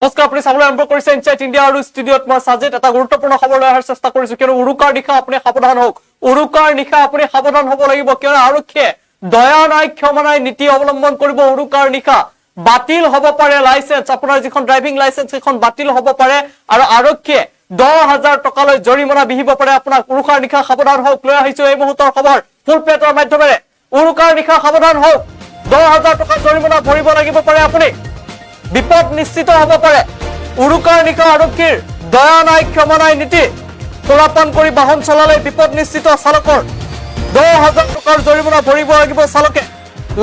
নমস্কাৰ, আপুনি চাবলৈ আৰম্ভ কৰিছে ইনচাইট ইণ্ডিয়া আৰু ষ্টুডিঅ'ত মই সাজিত এটা গুৰুত্বপূৰ্ণ খবৰ লৈ অহাৰ চেষ্টা কৰিছো। কিয়নো উৰুকাৰ নিশা আপুনি সাৱধান হওক, উৰুকাৰ নিশা আপুনি সাৱধান হ'ব লাগিব। কিয়নো আৰক্ষীয়ে দয়া নাই ক্ষমা নাই নীতি অৱলম্বন কৰিব। উৰুকাৰ নিশা বাতিল হ'ব পাৰে লাইচেন্স, আপোনাৰ যিখন ড্ৰাইভিং লাইচেন্স সেইখন বাতিল হ'ব পাৰে আৰু আৰক্ষীয়ে 10,000 টকালৈ জৰিমনা বিহিব পাৰে আপোনাক। উৰুকাৰ নিশা সাৱধান হওক, লৈ আহিছো এই মুহূৰ্তৰ খবৰ ফুল প্লেটৰ মাধ্যমেৰে। উৰুকাৰ নিশা সাৱধান হওক, 10,000 টকা জৰিমনা ভৰিব লাগিব পাৰে আপুনি। বিপদ নিশ্চিত হ'ব পাৰে। উৰুকাৰ নিশা আৰক্ষীৰ দয়া নাই ক্ষমা নাই নীতি সুৰাপান কৰি বাহন চলালে বিপদ নিশ্চিত। চালকৰ 10,000 টকাৰ জৰিমনা ভৰিব লাগিব চালকে।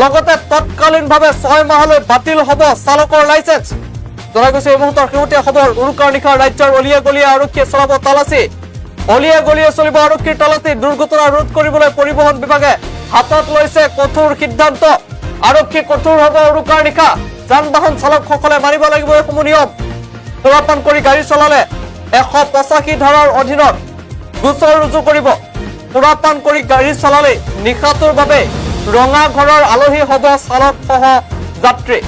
লগতে তৎকালীনভাৱে 6 মাহলৈ বাতিল হ'ব চালকৰ লাইচেন্স। জনাই গৈছে এই মুহূৰ্তৰ শেহতীয়া খবৰ। উৰুকাৰ নিশা ৰাজ্যৰ অলিয়ে গলিয়ে আৰক্ষীয়ে চলাব তালাচী। অলিয়ে গলিয়ে চলিব আৰক্ষীৰ তালাচী। দুৰ্ঘটনা ৰোধ কৰিবলৈ পৰিবহণ বিভাগে হাতত লৈছে কঠোৰ সিদ্ধান্ত। আৰক্ষী কঠোৰ হ'ব উৰুকাৰ নিশা। যান বাহন চালকসকলে মানিব লাগিব এইসমূহ নিয়ম। সুৰাপান কৰি গাড়ী চলালে 185 ধাৰাৰ অধীনত গোচৰ ৰুজু কৰিব। সুৰাপান কৰি গাড়ী চলালে নিশাটোৰ বাবে ৰঙা ঘৰৰ আলহী হ'ব চালক সহ যাত্ৰী।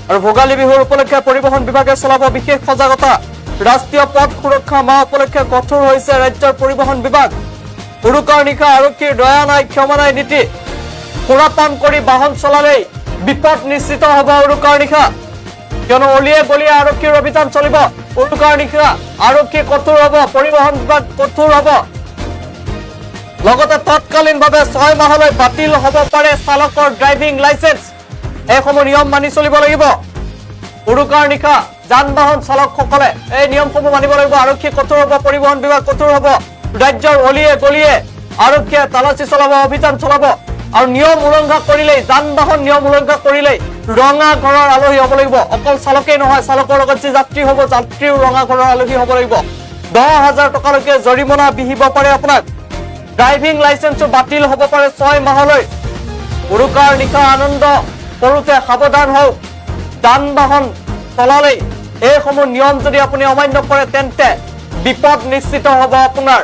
আৰু ভোগালী বিহুৰ উপলক্ষে পৰিবহণ বিভাগে চলাব বিশেষ সজাগতা। ৰাষ্ট্ৰীয় পথ সুৰক্ষা মাহ উপলক্ষে কঠোৰ হৈছে ৰাজ্যৰ পৰিবহণ বিভাগ। উৰুকাৰ নিশা আৰক্ষীৰ দয়া নাই ক্ষমা নাই নীতি। সুৰাপান কৰি বাহন চলালেই বিপদ নিশ্চিত হ'ব উৰুকাৰ নিশা। কিয়নো অলিয়ে গলিয়ে আৰক্ষীৰ অভিযান চলিব। উৰুকাৰ নিশা আৰক্ষী কঠোৰ হ'ব, পৰিবহণ বিভাগ কঠোৰ হ'ব। লগতে তৎকালীনভাৱে 6 মাহলৈ বাতিল হ'ব পাৰে চালকৰ ড্ৰাইভিং লাইচেন্স। এইসমূহ নিয়ম মানি চলিব লাগিব। উৰুকাৰ নিশা যান বাহন চালকসকলে এই নিয়মসমূহ মানিব লাগিব। আৰক্ষী কঠোৰ হ'ব, পৰিবহণ বিভাগ কঠোৰ হ'ব। ৰাজ্যৰ অলিয়ে গলিয়ে আৰক্ষীয়ে তালাচী চলাব, অভিযান চলাব। আৰু নিয়ম উলংঘা কৰিলেই, যান বাহন নিয়ম উলংঘা কৰিলেই ৰঙা ঘৰৰ আলহী হ'ব লাগিব। অকল চালকেই নহয়, চালকৰ লগত যি যাত্ৰী হ'ব যাত্ৰীও ৰঙা ঘৰৰ আলহী হ'ব লাগিব। 10,000 টকালৈকে জৰিমনা বিহিব পাৰে আপোনাক। ড্ৰাইভিং লাইচেন্সো বাতিল হ'ব পাৰে 6 মাহলৈ। উৰুকাৰ নিশা আনন্দ কৰোঁতে সাৱধান হওক। যান বাহন চলালেই এইসমূহ নিয়ম যদি আপুনি অমান্য কৰে তেন্তে বিপদ নিশ্চিত হ'ব আপোনাৰ।